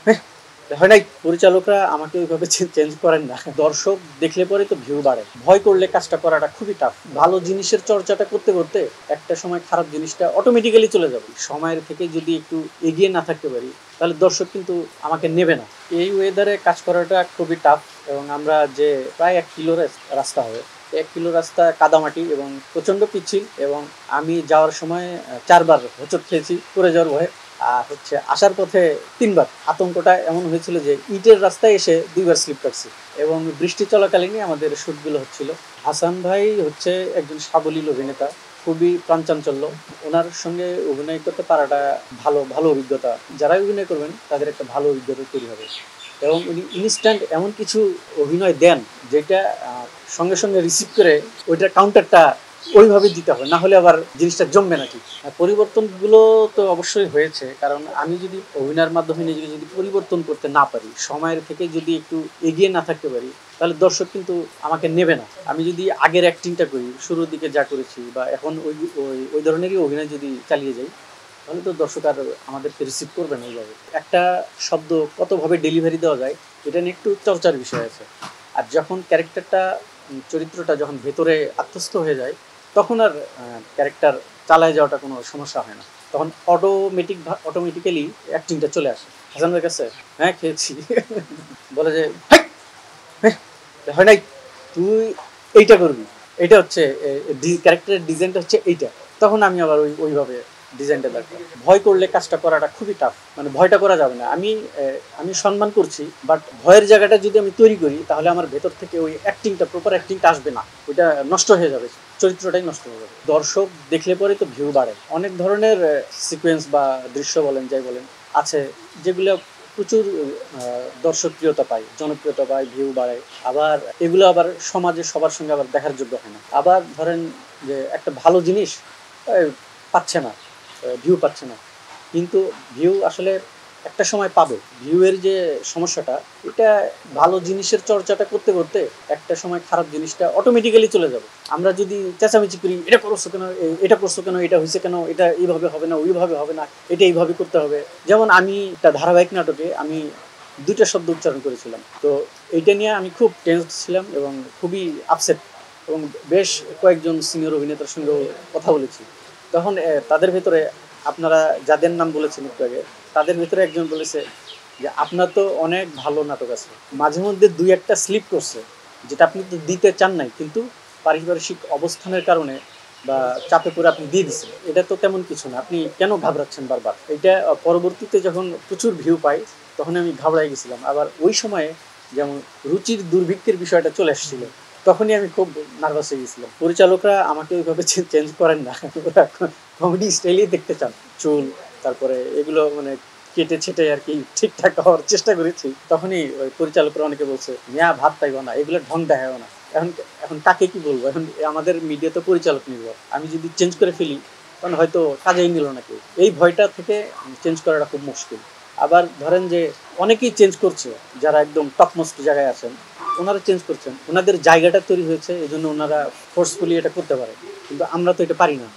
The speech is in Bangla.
হ্যাঁ, হয় নাই। পরিচালকরা আমাকে ওইভাবে চেঞ্জ করেন না। দর্শক দেখলে পরে তো ভিউ বাড়ে। ভয় করলে কাজটা করাটা খুবই টাফ। ভালো জিনিসের চর্চাটা করতে করতে একটা সময় খারাপ জিনিসটা অটোমেটিক্যালি চলে যাবে। সময়ের থেকে যদি একটু এগিয়ে না থাকতে পারি তাহলে দর্শক কিন্তু আমাকে নেবে না। এই ওয়েদারে কাজ করাটা খুবই টাফ এবং আমরা যে প্রায় ১ কিলো রাস্তা হবে। ১ কিলো রাস্তা কাদামাটি এবং প্রচণ্ড পিচ্ছিল এবং আমি যাওয়ার সময় ৪ বার হোঁচট খেয়েছি পড়ে যাওয়ার ভয়ে। আর হচ্ছে আসার পথে ৩ বার। আতঙ্কটা এমন হয়েছিল যে ইটের রাস্তায় এসে ২ বার স্লিপ কাটছি এবং বৃষ্টি চলাকালীনই আমাদের শ্যুটগুলো হচ্ছিল। হাসান ভাই হচ্ছে একজন সাবলীল অভিনেতা, খুবই প্রাণচাঞ্চল্য। ওনার সঙ্গে অভিনয় করতে পারাটা ভালো অভিজ্ঞতা। যারাই অভিনয় করবেন তাদের একটা ভালো অভিজ্ঞতা তৈরি হবে এবং উনি ইনস্ট্যান্ট এমন কিছু অভিনয় দেন যেটা সঙ্গে সঙ্গে রিসিভ করে ওইটার কাউন্টারটা ওইভাবে দিতে হবে, না হলে আবার জিনিসটা জমবে নাকি। পরিবর্তনগুলো তো অবশ্যই হয়েছে, কারণ আমি যদি অভিনয়ের মাধ্যমে নিজেকে যদি পরিবর্তন করতে না পারি, সময়ের থেকে যদি একটু এগিয়ে না থাকতে পারি, তাহলে দর্শক কিন্তু আমাকে নেবে না। আমি যদি আগের অ্যাক্টিংটা করি, শুরুর দিকে যা করেছি বা এখন ওই ওই ওই ধরনেরই অভিনয় যদি চালিয়ে যাই, তাহলে তো দর্শক আর আমাদেরকে রিসিভ করবে না ওইভাবে। একটা শব্দ কতভাবে ডেলিভারি দেওয়া যায় এটা নিয়ে একটু চর্চার বিষয় আছে। আর যখন ক্যারেক্টারটা চরিত্রটা যখন ভেতরে আত্মস্থ হয়ে যায়, তখন আর ক্যারেক্টার চালায় যাওয়াটা কোনো সমস্যা হয় না। তখন অটোমেটিক্যালি অ্যাক্টিংটা চলে আসে। হাসান ভাইয়ের কাছে হ্যাঁ খেয়েছি। বলে যে "হেই, হেই, হয় নাই, তুই এইটা করবি, এইটা হচ্ছে ক্যারেক্টারের ডিজাইনটা হচ্ছে এইটা।" তখন আমি আবার ওইভাবে ডিজাইনটা দেখবো। ভয় করলে কাজটা করাটা খুবই টাফ, মানে ভয়টা করা যাবে না। আমি সম্মান করছি, বাট ভয়ের জায়গাটা যদি আমি তৈরি করি তাহলে আমার ভেতর থেকে ওই অ্যাক্টিংটা, প্রপার অ্যাক্টিংটা আসবে না, ওইটা নষ্ট হয়ে যাবে, চরিত্রটাই নষ্ট হয়ে যাবে। দর্শক দেখলে পরে তো ভিউ বাড়ে। অনেক ধরনের সিকোয়েন্স বা দৃশ্য বলেন, যাই বলেন, আছে যেগুলো প্রচুর দর্শকপ্রিয়তা পায়, জনপ্রিয়তা পায়, ভিউ বাড়ে। আবার এগুলো আবার সমাজে সবার সঙ্গে আবার দেখার যোগ্য হয় না। আবার ধরেন যে একটা ভালো জিনিস পাচ্ছে না, ভিউ পাচ্ছে না, কিন্তু ভিউ আসলে একটা সময় পাবে। ভিউয়ের যে সমস্যাটা, এটা ভালো জিনিসের চর্চাটা করতে করতে একটা সময় খারাপ জিনিসটা অটোমেটিক্যালি চলে যাবে। আমরা যদি চেঁচামেচি করি, এটা করছো কেন, এটা করছো কেন, এটা হয়েছে কেন, এটা এইভাবে হবে না, ওইভাবে হবে না, এটা এইভাবে করতে হবে। যেমন আমি একটা ধারাবাহিক নাটকে আমি ২টা শব্দ উচ্চারণ করেছিলাম, তো এইটা নিয়ে আমি খুব টেন্স ছিলাম এবং খুবই আপসেট এবং বেশ কয়েকজন সিনিয়র অভিনেতার সঙ্গেও কথা বলেছি। তখন তাদের ভেতরে, আপনারা যাদের নাম বলেছেন একটু আগে, তাদের ভেতরে একজন বলেছে যে আপনার তো অনেক ভালো নাটক আছে, মাঝে মধ্যে ২-১টা স্লিপ করছে, যেটা আপনি তো দিতে চান নাই, কিন্তু পারিপার্শ্বিক অবস্থানের কারণে বা চাপে পড়ে আপনি দিয়ে দিচ্ছেন। এটা তো তেমন কিছু না, আপনি কেন ঘাবড়াচ্ছেন বারবার। এটা পরবর্তীতে যখন প্রচুর ভিউ পাই তখন আমি ঘাবড়াই গেছিলাম। আবার ওই সময়ে যেমন রুচির দুর্ভিক্ষের বিষয়টা চলে এসেছিল, তখনই আমি খুব নার্ভাস হয়ে গেছিলাম। পরিচালকরা আমাকে ওইভাবে চেঞ্জ করেন না। ওরা কমেডি স্টাইলেই দেখতে চান। চুল, তারপরে এগুলো মানে কেটে ছেটে আর কি ঠিকঠাক হওয়ার চেষ্টা করেছি। তখনই ওই পরিচালকরা অনেকে বলছে, "মিয়া ভাত পাইব না, এগুলো ঢং দেখাও না।" এখন এখন কাকে কি বলবো? এখন আমাদের মিডিয়া তো পরিচালক নির্ভর। আমি যদি চেঞ্জ করে ফেলি তখন হয়তো কাজেই নিল না কেউ। এই ভয়টা থেকে চেঞ্জ করাটা খুব মুশকিল। আবার ধরেন যে অনেকেই চেঞ্জ করছে, যারা একদম টপ মোস্ট জায়গায় আছেন, ওনারা চেঞ্জ করছেন। ওনাদের জায়গাটা তৈরি হয়েছে, এজন্য ওনারা ফোর্সফুলি এটা করতে পারে। কিন্তু আমরা তো এটা পারি না।